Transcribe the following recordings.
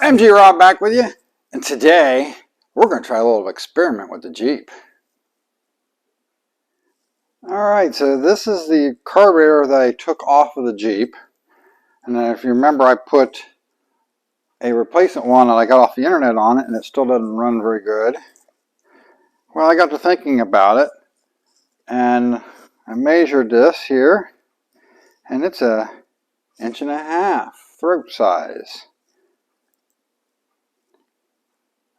MG Rob back with you, and today we're going to try a little experiment with the Jeep. Alright, so this is the carburetor that I took off of the Jeep, and if you remember I put a replacement one that I got off the internet on it, and it still doesn't run very good. Well, I got to thinking about it, and I measured this here, and it's an 1.5 inch throat size.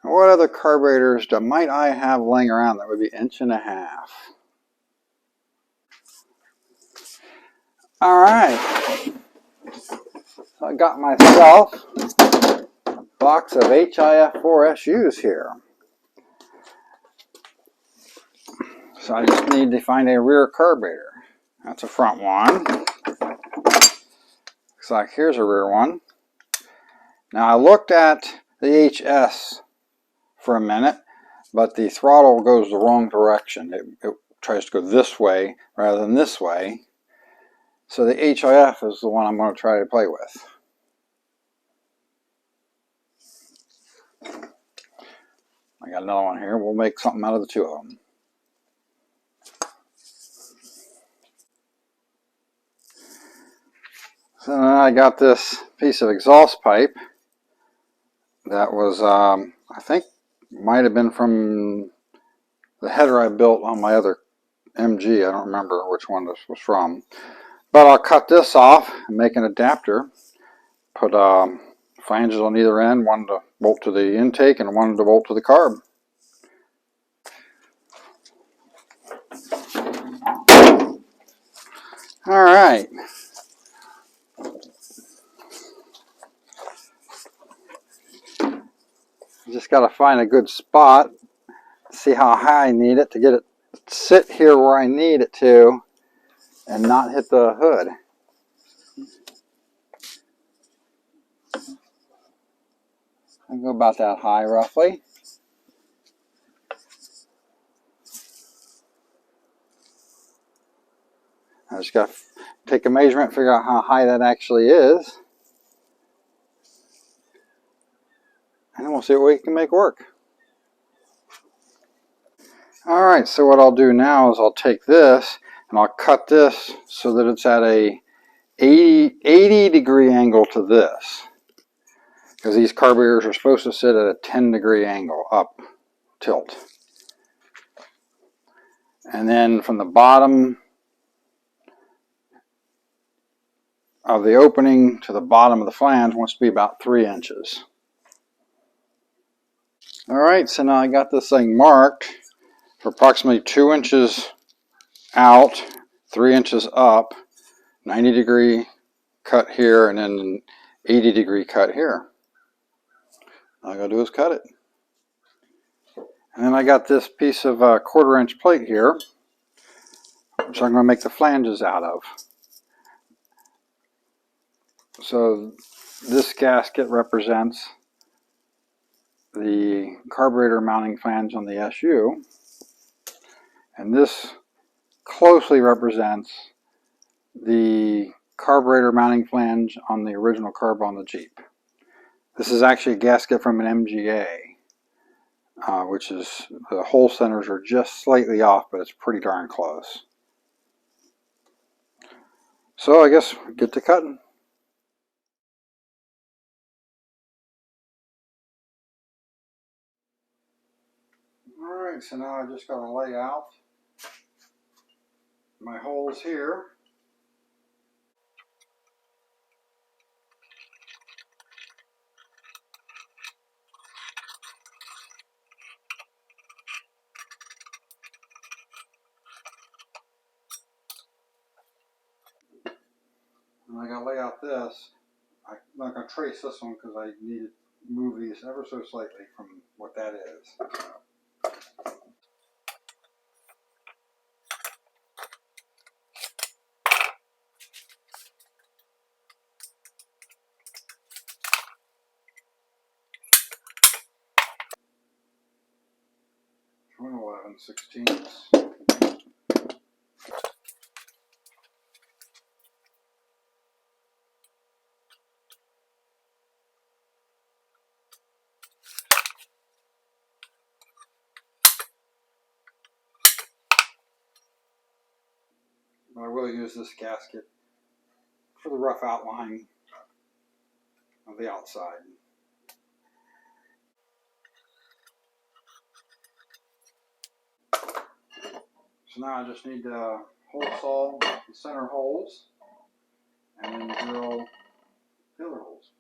What other carburetors might I have laying around that would be 1.5 inches? Alright, so I got myself a box of HIF4SUs here. So I just need to find a rear carburetor. That's a front one. Looks like here's a rear one. Now I looked at the HS for a minute, but the throttle goes the wrong direction. It tries to go this way rather than this way. So the HIF is the one I'm going to try to play with. I got another one here. We'll make something out of the two of them. So then I got this piece of exhaust pipe that was, I think, might have been from the header I built on my other MG. I don't remember which one this was from. But I'll cut this off and make an adapter. Put flanges on either end, one to bolt to the intake and one to bolt to the carb. All right. Just got to find a good spot, see how high I need it to get it sit here where I need it to and not hit the hood. I go about that high roughly. I just got to take a measurement, figure out how high that actually is, and then we'll see what we can make work. Alright, so what I'll do now is I'll take this and I'll cut this so that it's at a 80 degree angle to this. Because these carburetors are supposed to sit at a 10-degree angle up tilt. And then from the bottom of the opening to the bottom of the flange wants to be about 3 inches. Alright, so now I got this thing marked for approximately 2 inches out, 3 inches up, 90-degree cut here, and then an 80-degree cut here. All I gotta do is cut it. And then I got this piece of 1/4 inch plate here, which I'm going to make the flanges out of. So this gasket represents the carburetor mounting flange on the SU, and this closely represents the carburetor mounting flange on the original carb on the Jeep. This is actually a gasket from an MGA, which is, the hole centers are just slightly off, but it's pretty darn close. So I guess get to cutting. Alright, so now I just got to lay out my holes here. And I got to lay out this. I'm not going to trace this one because I need to move these ever so slightly from what that is. One 11/16. will use this gasket for the rough outline of the outside. So now I just need to hole saw the center holes and then drill the other holes.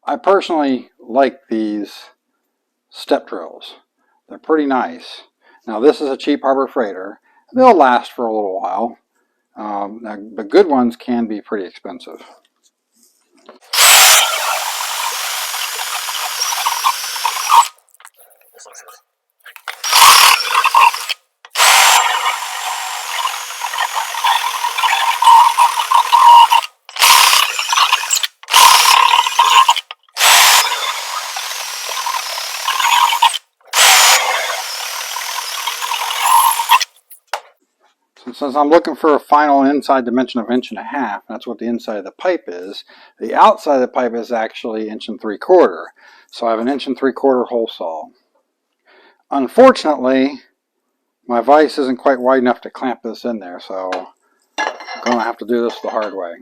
I personally like these step drills. They're pretty nice. Now this is a cheap Harbor Freighter. They'll last for a little while. Now, the good ones can be pretty expensive. Since I'm looking for a final inside dimension of 1.5 inches, that's what the inside of the pipe is. The outside of the pipe is actually 1.75 inches. So I have an 1.75 inches hole saw. Unfortunately, my vise isn't quite wide enough to clamp this in there, so I'm going to have to do this the hard way.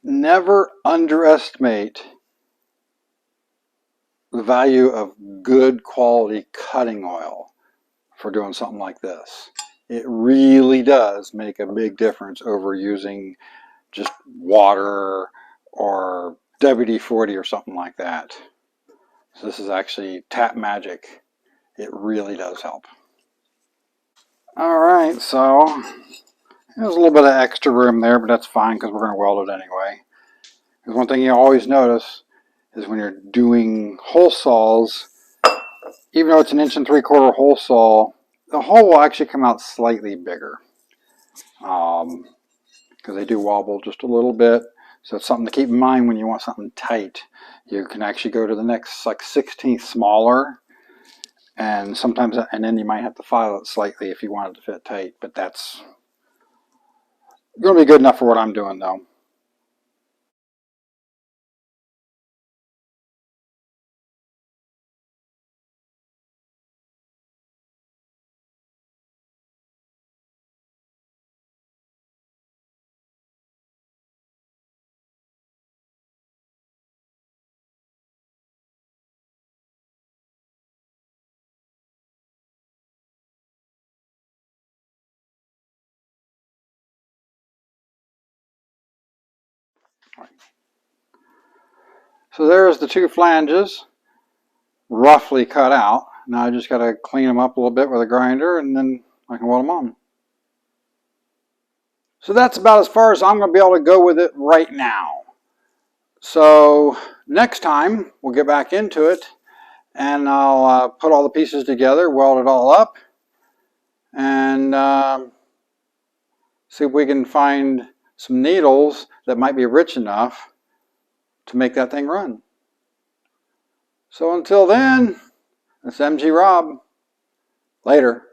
Never underestimate the value of good quality cutting oil for doing something like this. It really does make a big difference over using just water or WD-40 or something like that. So this is actually tap magic. It really does help. Alright, so there's a little bit of extra room there, but that's fine because we're going to weld it anyway. Because one thing you always notice is when you're doing hole saws, even though it's an 1.75 inch hole saw, the hole will actually come out slightly bigger. Because they do wobble just a little bit. So it's something to keep in mind when you want something tight. You can actually go to the next like 1/16 smaller, and sometimes, and then you might have to file it slightly if you want it to fit tight. But that's going to be good enough for what I'm doing though. So there's the two flanges, roughly cut out. Now I just got to clean them up a little bit with a grinder, and then I can weld them on. So that's about as far as I'm going to be able to go with it right now. So next time we'll get back into it, and I'll put all the pieces together, weld it all up, and see if we can find some needles that might be rich enough to make that thing run. So until then, it's MG Rob. Later.